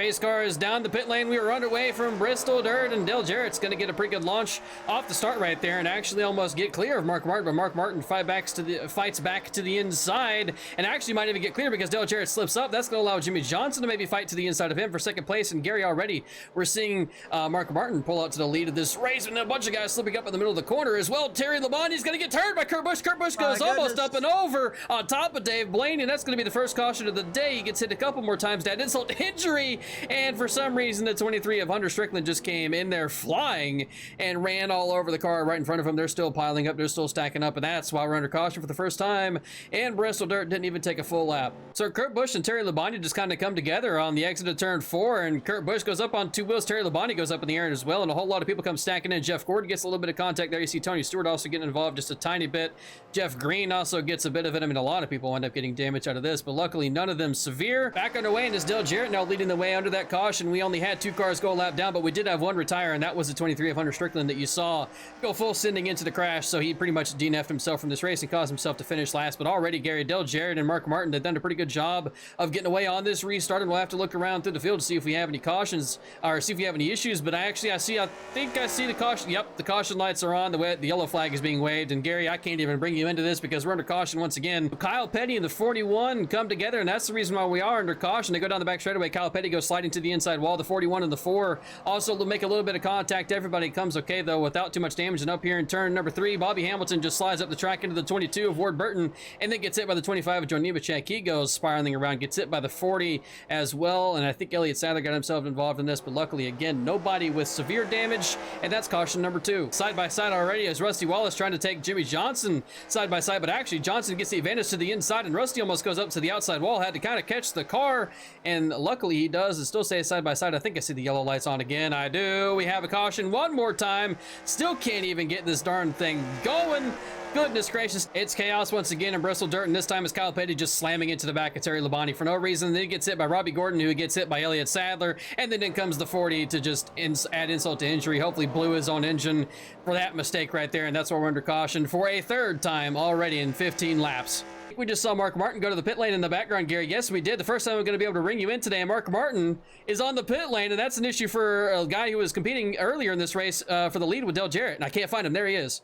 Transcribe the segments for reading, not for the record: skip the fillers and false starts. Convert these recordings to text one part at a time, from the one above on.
Pace car is down the pit lane. We were underway from Bristol Dirt, and Dale Jarrett's going to get a pretty good launch off the start right there and actually almost get clear of Mark Martin, but Mark Martin fights back to the inside and actually might even get clear because Dale Jarrett slips up. That's going to allow Jimmy Johnson to maybe fight to the inside of him for second place, and Gary, already we're seeing Mark Martin pull out to the lead of this race, and a bunch of guys slipping up in the middle of the corner as well. Terry Labonte's going to get turned by Kurt Busch. Kurt Busch goes almost up and over on top of Dave Blaney, and that's going to be the first caution of the day. He gets hit a couple more times, that insult to injury, and for some reason the 23 of Hunter Strickland just came in there flying and ran all over the car right in front of him. They're still piling up, they're still stacking up, and that's why we're under caution for the first time, and Bristol Dirt didn't even take a full lap. So Kurt Busch and Terry Labonte just kind of come together on the exit of turn 4, and Kurt Busch goes up on two wheels, Terry Labonte goes up in the air as well, and a whole lot of people come stacking in. Jeff Gordon gets a little bit of contact there. You see Tony Stewart also getting involved just a tiny bit. Jeff Green also gets a bit of it. I mean, a lot of people end up getting damage out of this, but luckily none of them severe. Back underway, and it's Dale Jarrett now leading the way under that caution. We only had 2 cars go a lap down, but we did have 1 retire, and that was the 23 of Hunter Strickland that you saw go full sending into the crash, so he pretty much DNF'd himself from this race and caused himself to finish last. But already Gary, Dale Jarrett and Mark Martin have done a pretty good job of getting away on this restart, and we'll have to look around through the field to see if we have any cautions or see if we have any issues. But I think I see the caution. Yep, the caution lights are on. The yellow flag is being waved, and Gary, I can't even bring you into this because we're under caution once again. Kyle Petty and the 41 come together, and that's the reason why we are under caution. They go down the back straightaway. Kyle Petty goes sliding to the inside wall. The 41 and the 4 also make a little bit of contact. Everybody comes okay though without too much damage. And up here in turn number 3, Bobby Hamilton just slides up the track into the 22 of Ward Burton and then gets hit by the 25 of Joe Nemechek. He goes spiraling around, gets hit by the 40 as well, and I think Elliott Sadler got himself involved in this, but luckily again nobody with severe damage, and that's caution number 2. Side by side already as Rusty Wallace trying to take Jimmy Johnson side by side, but actually Johnson gets the advantage to the inside, and Rusty almost goes up to the outside wall, had to kind of catch the car, and luckily he does, and still stays side by side. I think I see the yellow lights on again. I do. We have a caution one more time. Still can't even get this darn thing going. Goodness gracious, it's chaos once again in Bristol Dirt, and this time it's Kyle Petty just slamming into the back of Terry Labonte for no reason. Then he gets hit by Robbie Gordon, who gets hit by Elliott Sadler, and then in comes the 40 to just add insult to injury. Hopefully blew his own engine for that mistake right there, and that's why we're under caution for a 3rd time already in 15 laps. We just saw Mark Martin go to the pit lane in the background, Gary. Yes, we did. The first time we're going to be able to ring you in today. Mark Martin is on the pit lane, and that's an issue for a guy who was competing earlier in this race for the lead with Dale Jarrett, and I can't find him. There he is.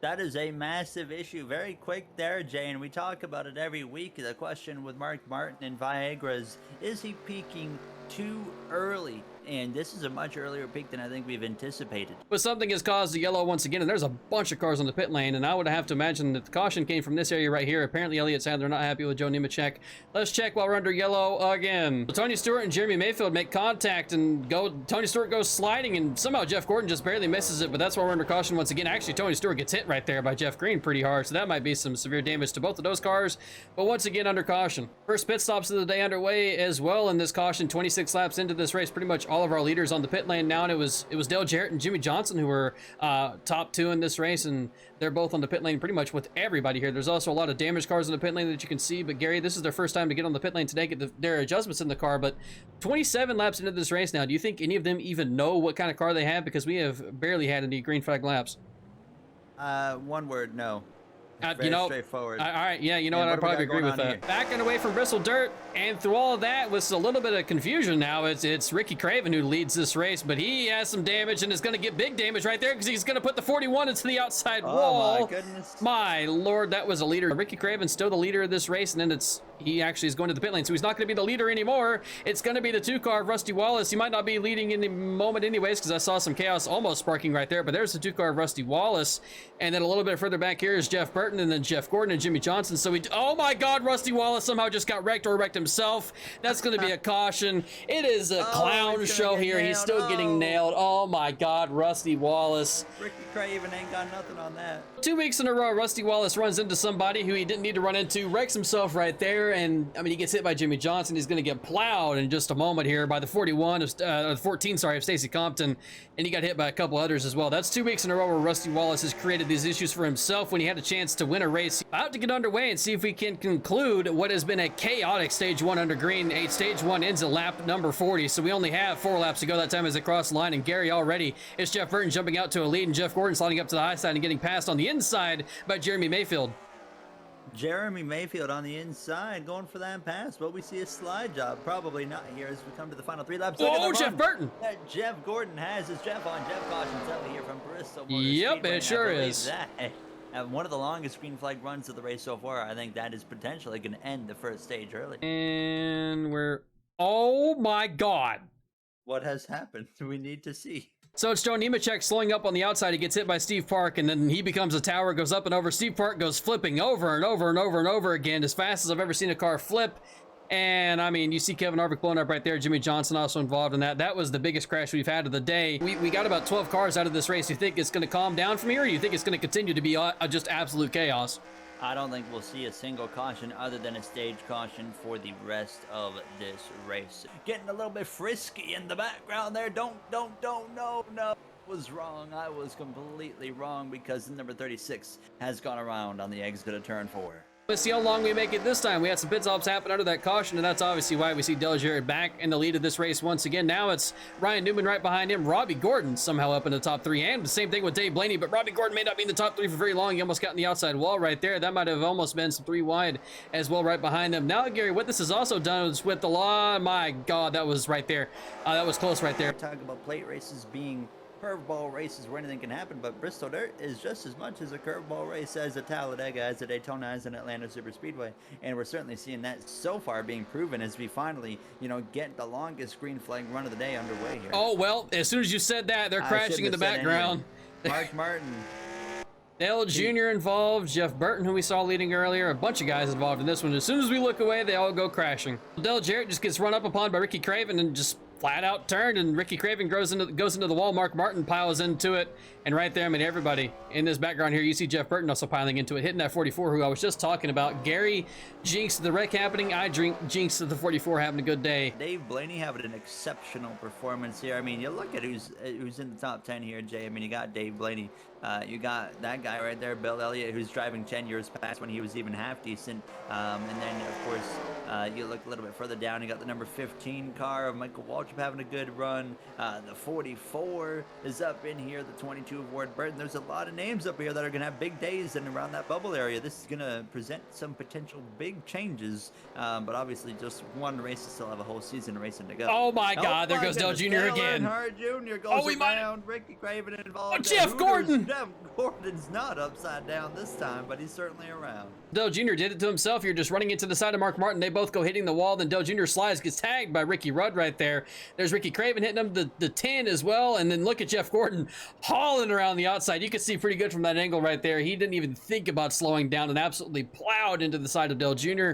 That is a massive issue. Very quick there, Jay, and we talk about it every week. The question with Mark Martin and Viagra is he peaking too early? And this is a much earlier peak than I think we've anticipated. But something has caused the yellow once again, and there's a bunch of cars on the pit lane, and I would have to imagine that the caution came from this area right here. Apparently Elliott Sadler not happy with Joe Nemechek. Let's check while we're under yellow again. Tony Stewart and Jeremy Mayfield make contact, and Tony Stewart goes sliding, and somehow Jeff Gordon just barely misses it, but that's why we're under caution once again. Actually, Tony Stewart gets hit right there by Jeff Green pretty hard, so that might be some severe damage to both of those cars, but once again under caution. First pit stops of the day underway as well in this caution. 26 laps into this race, pretty much all of our leaders on the pit lane now, and it was Dale Jarrett and Jimmy Johnson who were top 2 in this race, and they're both on the pit lane pretty much with everybody here. There's also a lot of damaged cars in the pit lane that you can see, but Gary, this is their first time to get on the pit lane today, get their adjustments in the car. But 27 laps into this race now, do you think any of them even know what kind of car they have? Because we have barely had any green flag laps. One word, no. You know, straightforward. All right, yeah, you know what, I'd probably agree with that. Backing away from Bristol Dirt, and through all of that, with a little bit of confusion now, it's Ricky Craven who leads this race, but he has some damage, and is going to get big damage right there, because he's going to put the 41 into the outside wall. Oh, my goodness. My Lord, that was a leader. Ricky Craven's still the leader of this race, and then he actually is going to the pit lane, so he's not going to be the leader anymore. It's going to be the 2-car of Rusty Wallace. He might not be leading in the moment anyways, because I saw some chaos almost sparking right there, but there's the 2-car of Rusty Wallace, and then a little bit further back here is Jeff Burton, and then Jeff Gordon and Jimmy Johnson. So oh my God, Rusty Wallace somehow just got wrecked or wrecked himself. That's going to be a caution. It is a clown show here. He's still getting nailed. Oh my God, Rusty Wallace. Ricky Craven ain't got nothing on that. 2 weeks in a row, Rusty Wallace runs into somebody who he didn't need to run into, wrecks himself right there, and I mean, he gets hit by Jimmy Johnson. He's going to get plowed in just a moment here by the 14, sorry, of Stacey Compton, and he got hit by a couple others as well. That's 2 weeks in a row where Rusty Wallace has created these issues for himself when he had a chance to win a race. About to get underway and see if we can conclude what has been a chaotic stage 1 under green. Stage 1 ends at lap number 40, so we only have 4 laps to go that time as it crossed the line, and Gary already is Jeff Burton jumping out to a lead, and Jeff Gordon sliding up to the high side and getting passed on the inside by Jeremy Mayfield. Jeremy Mayfield on the inside going for that pass. Will we see a slide job? Probably not here as we come to the final 3 laps. Oh, Jeff Burton. That Jeff Gordon has his Jeff on Jeff cautions out here from Bristol Motor Yep, Speedway, it sure is. One of the longest green flag runs of the race so far. I think that is potentially going to end the first stage early. And we're... Oh my God. What has happened? We need to see. So it's Joe Nemechek slowing up on the outside. He gets hit by Steve Park, and then he becomes a tower, goes up and over. Steve Park goes flipping over and over and over and over again, as fast as I've ever seen a car flip. And, I mean, you see Kevin Harvick blowing up right there. Jimmy Johnson also involved in that. That was the biggest crash we've had of the day. We got about 12 cars out of this race. Do you think it's going to calm down from here, or do you think it's going to continue to be just absolute chaos? I don't think we'll see a single caution other than a stage caution for the rest of this race. Getting a little bit frisky in the background there. No. Was wrong. I was completely wrong because the number 36 has gone around on the exit of turn 4. Let's see how long we make it this time. We had some pit stops happen under that caution, and that's obviously why we see Dale Jarrett back in the lead of this race once again. Now it's Ryan Newman right behind him. Robbie Gordon somehow up in the top 3, and the same thing with Dave Blaney, but Robbie Gordon may not be in the top 3 for very long. He almost got in the outside wall right there. That might have almost been some 3 wide as well right behind them. Now, Gary, what this has also done is with the law, my God, that was right there. That was close right there. Talk about plate races being curveball races where anything can happen, but Bristol Dirt is just as much as a curveball race as a Talladega, as a Daytona, as an Atlanta Superspeedway, and we're certainly seeing that so far being proven as we finally, get the longest green flag run of the day underway here. Oh, well, as soon as you said that, they're crashing in the background. Mark Martin. Dale Jr. involved, Jeff Burton, who we saw leading earlier, a bunch of guys involved in this one. As soon as we look away, they all go crashing. Dale Jarrett just gets run up upon by Ricky Craven and just flat out turned, and Ricky Craven goes into the wall. Mark Martin piles into it, and right there, I mean, everybody in this background here, you see Jeff Burton also piling into it, hitting that 44, who I was just talking about. Gary jinxed the wreck happening. I jinxed the 44 having a good day. Dave Blaney having an exceptional performance here. I mean, you look at who's in the top 10 here, Jay. I mean, you got Dave Blaney. You got that guy right there, Bill Elliott, who's driving 10 years past when he was even half decent. And then, of course, you look a little bit further down, you got the number 15 car of Michael Waltrip having a good run. The 44 is up in here, the 22 of Ward Burton. There's a lot of names up here that are going to have big days and around that bubble area. This is going to present some potential big changes, but obviously just one race to still have a whole season racing to go. Oh my God, there goes Dale Jr. again. Earnhardt Jr. goes around, Ricky Craven involved. Oh, Jeff Gordon! Jeff Gordon's not upside down this time, but he's certainly around. Dale Jr. did it to himself. You're just running into the side of Mark Martin. They both go hitting the wall. Then Dale Jr. slides, gets tagged by Ricky Rudd right there. There's Ricky Craven hitting him, the 10 as well. And then look at Jeff Gordon hauling around the outside. You can see pretty good from that angle right there. He didn't even think about slowing down and absolutely plowed into the side of Dale Jr.,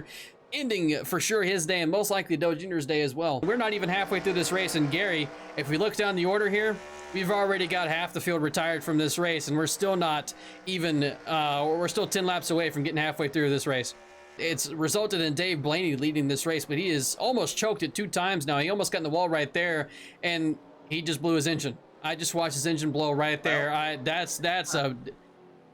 ending for sure his day and most likely Dale Jr.'s day as well. We're not even halfway through this race, and Gary, if we look down the order here, we've already got half the field retired from this race, and we're still not even, we're still 10 laps away from getting halfway through this race. It's resulted in Dave Blaney leading this race, but he is almost choked it 2 times now. He almost got in the wall right there, and he just blew his engine. I just watched his engine blow right there.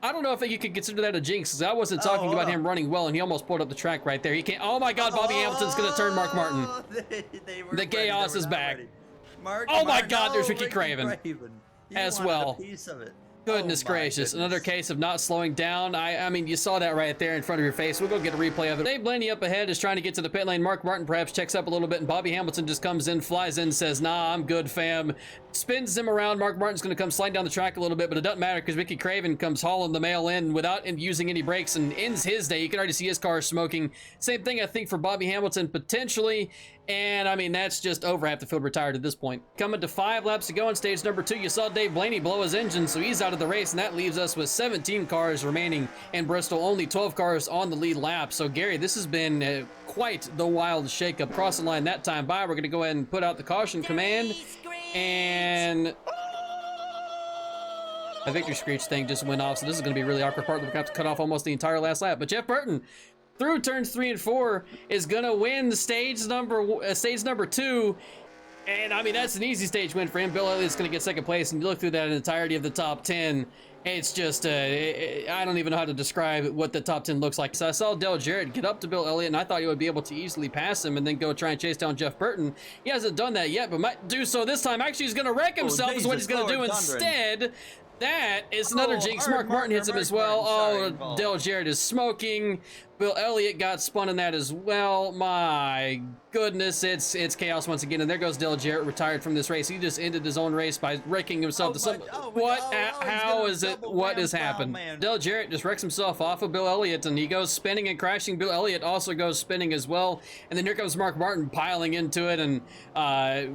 I don't know if you could consider that a jinx, because I wasn't talking about him running well, and he almost pulled up the track right there. He can't. Oh my God, Bobby Hamilton's going to turn Mark Martin. The chaos is back. Oh my God, there's Ricky Craven as well. A piece of it. Goodness gracious, another case of not slowing down. I mean, you saw that right there in front of your face. We'll go get a replay of it. Dave Blaney up ahead is trying to get to the pit lane. Mark Martin perhaps checks up a little bit, and Bobby Hamilton just comes in, flies in, says, nah, I'm good, fam. Spins him around. Mark Martin's going to come sliding down the track a little bit, but it doesn't matter because Ricky Craven comes hauling the mail in without using any brakes and ends his day. You can already see his car smoking. Same thing, I think, for Bobby Hamilton potentially. And I mean, that's just over half the field retired at this point. Coming to 5 laps to go in stage number 2, you saw Dave Blaney blow his engine, so he's out of the race, and that leaves us with 17 cars remaining in Bristol, only 12 cars on the lead lap. So Gary, this has been quite the wild shakeup. Cross the line that time by. We're going to go ahead and put out the caution command, and the victory screech thing just went off, so this is going to be a really awkward part. We're going to have to cut off almost the entire last lap. But Jeff Burton, through turns 3 and 4, is gonna win stage number 2, and I mean, that's an easy stage win for him. Bill Elliott's gonna get 2nd place, and you look through that entirety of the top 10, it's just I don't even know how to describe what the top 10 looks like. So I saw Dale Jarrett get up to Bill Elliott, and I thought he would be able to easily pass him and then go try and chase down Jeff Burton. He hasn't done that yet, but might do so this time. Actually, he's gonna wreck himself is what he's gonna do instead. That is another jinx. Mark Martin hits him as well. Oh, Dale Jarrett is smoking. Bill Elliott got spun in that as well. My goodness, it's chaos once again. And there goes Dale Jarrett, retired from this race. He just ended his own race by wrecking himself to some. How is it? What has happened? Dale Jarrett just wrecks himself off of Bill Elliott, and he goes spinning and crashing. Bill Elliott also goes spinning as well. And then here comes Mark Martin piling into it and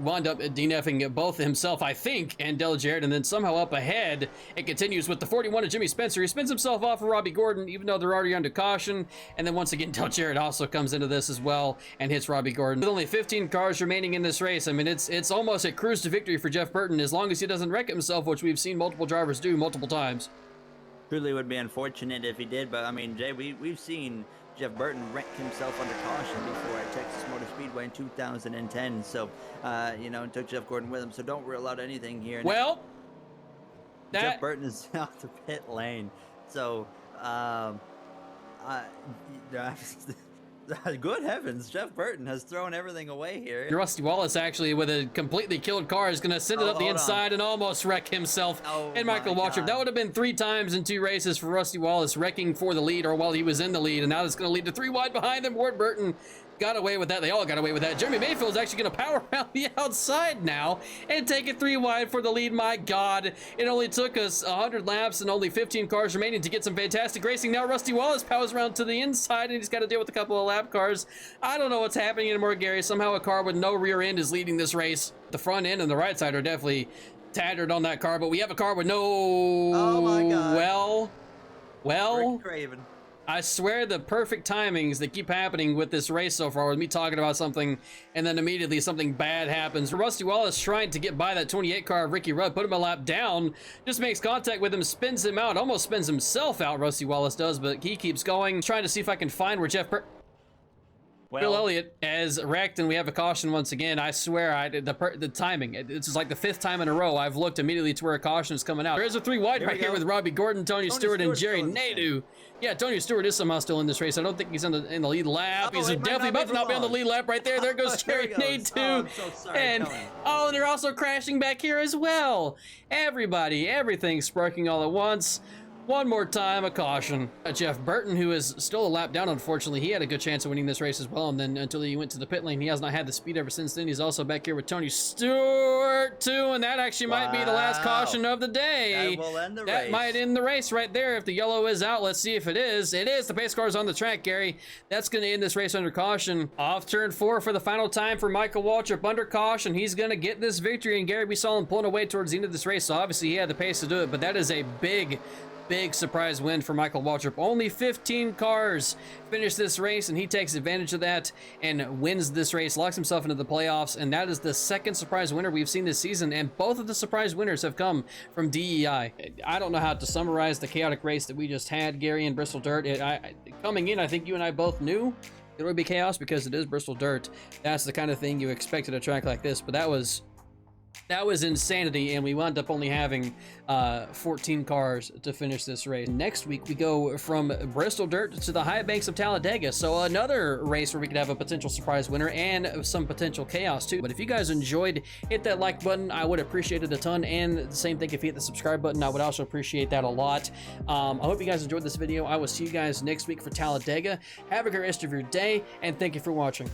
wound up DNFing both himself, I think, and Dale Jarrett. And then somehow up ahead, it continues with the 41 of Jimmy Spencer. He spins himself off of Robbie Gordon, even though they're already under caution. And then once again, Dale Jarrett also comes into this as well and hits Robbie Gordon. With only 15 cars remaining in this race, I mean, it's almost a cruise to victory for Jeff Burton, as long as he doesn't wreck himself, which we've seen multiple drivers do multiple times. Truly would be unfortunate if he did, but I mean, Jay, we've seen Jeff Burton wreck himself under caution before at Texas Motor Speedway in 2010. So, you know, and took Jeff Gordon with him. So don't rule out anything here. Well, Jeff Burton is out the pit lane. So, good heavens, Jeff Burton has thrown everything away here. Rusty Wallace, actually, with a completely killed car, is going to send it up the inside and almost wreck himself and Michael Waltrip. That would have been 3 times in 2 races for Rusty Wallace, wrecking for the lead or while he was in the lead, and now it's going to lead to 3 wide behind him. Ward Burton got away with that. They all got away with that. Jeremy Mayfield is actually going to power around the outside now and take it 3 wide for the lead. My God, it only took us 100 laps and only 15 cars remaining to get some fantastic racing. Now Rusty Wallace powers around to the inside, and he's got to deal with a couple of lap cars. I don't know what's happening anymore, Gary. Somehow a car with no rear end is leading this race. The front end and the right side are definitely tattered on that car, but we have a car with no... Oh my God. Well, Rick Craven. I swear the perfect timings that keep happening with this race so far, with me talking about something and then immediately something bad happens. Rusty Wallace trying to get by that 28 car of Ricky Rudd, put him a lap down, just makes contact with him, spins him out, almost spins himself out, Rusty Wallace does, but he keeps going, trying to see if I can find where Bill Elliott has wrecked, and we have a caution once again. I swear, the timing, it's just like the 5th time in a row I've looked immediately to where a caution is coming out. There's a 3 wide right here with Robbie Gordon, Tony Stewart, and Jerry Nadeau. Yeah, Tony Stewart is somehow still in this race. I don't think he's in the lead lap. He's definitely about to not be on the lead lap right there. There goes Jerry Nadeau. And they're also crashing back here as well. Everybody, everything's sparking all at once. One more time, a caution. Jeff Burton, who is still a lap down, unfortunately, he had a good chance of winning this race as well, and then until he went to the pit lane, he has not had the speed ever since then. He's also back here with Tony Stewart, too, and that actually might be the last caution of the day. That will end the race. That might end the race right there. If the yellow is out, let's see if it is. It is. The pace car is on the track, Gary. That's going to end this race under caution. Off turn 4 for the final time for Michael Waltrip under caution. He's going to get this victory, and Gary, we saw him pulling away towards the end of this race, so obviously he had the pace to do it, but that is a big surprise win for Michael Waltrip. Only 15 cars finish this race, and he takes advantage of that and wins this race, locks himself into the playoffs, and that is the 2nd surprise winner we've seen this season, and both of the surprise winners have come from DEI. I don't know how to summarize the chaotic race that we just had, Gary, in Bristol Dirt. Coming in, I think you and I both knew it would be chaos because it is Bristol Dirt. That's the kind of thing you expect at a track like this, but that was insanity, and we wound up only having 14 cars to finish this race. Next week, we go from Bristol Dirt to the high banks of Talladega, so another race where we could have a potential surprise winner and some potential chaos too. But if you guys enjoyed, hit that like button. I would appreciate it a ton, and the same thing if you hit the subscribe button. I would also appreciate that a lot. I hope you guys enjoyed this video. I will see you guys next week for Talladega. Have a great rest of your day, and thank you for watching.